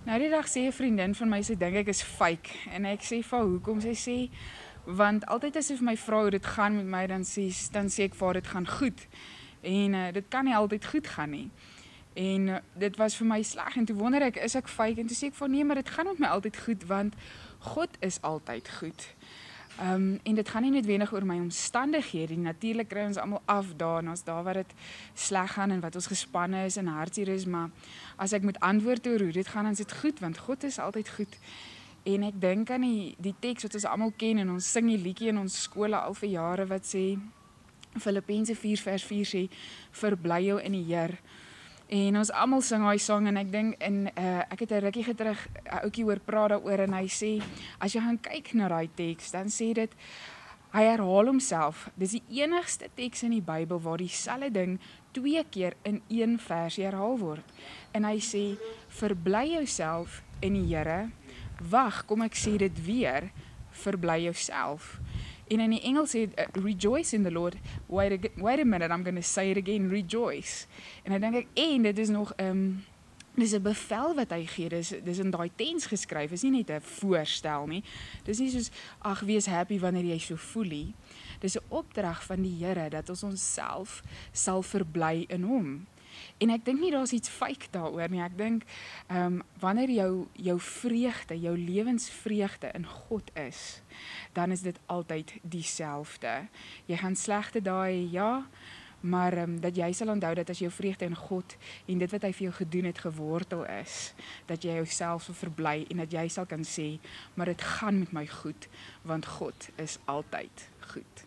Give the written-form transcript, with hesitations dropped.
Nou die dag sê 'n vriendin van my, sy dink ek is fake en ek sê vir haar hoekom, sy sê want altyd as sy vir my vra hoe dit gaan met my, dan sê ek vir haar dit gaan goed. En dit kan nie altyd goed gaan nie. En dit was vir my sleg en toe wonder ek, is ek fake? En toe sê ek vir haar, nee, maar dit gaan met my altyd goed want God is altyd goed. En dit gaan nie noodwendig oor my omstandighede. Natuurlik kry ons almal afdae en as daar wat dit sleg gaan en wat ons gespanne is en hartseer is, maar as ek moet antwoord oor hoe dit gaan, dan is dit goed want God is altyd goed. En ek dink aan die teks wat ons almal ken en ons sing die liedjie in ons skole al vir jare wat sê Filippense 4 vers 4 sê verbly jou in die Here. En ons almal sing daai sang en ek dink ek het 'n rukkie terug 'n ouetjie hoor praat daaroor en hy sê as jy gaan kyk na daai teks dan sê dit hy herhaal homself. Dis die enigste teks in die Bybel waar dieselfde ding 2 keer in een vers herhaal word. En hy sê verbly jouself in die Here. Wag, kom ek sê dit weer, verbly jouself. En in die Engels sê rejoice in the Lord. Wait a minute, I'm going to say it again, rejoice. En dan dink ek, en dit is nog dis 'n bevel wat hy gee. Dis in daai tens geskryf. Is nie net 'n voorstel nie. Dis nie soos ag wees happy wanneer jy so voel nie. Dis 'n opdrag van die Here dat ons onsself sal verbly in hom. En ek dink nie daar's iets fake daaroor nie. Ek dink wanneer jou vreugde, jou lewensvreugde in God is, dan is dit altyd dieselfde. Jy gaan slegte dae, ja, maar dat jy sal onthou dat as jou vreugde in God en dit wat hy vir jou gedoen het gewortel is, dat jy jouself sal verbly en dat jy sal kan sê, maar dit gaan met my goed, want God is altyd goed.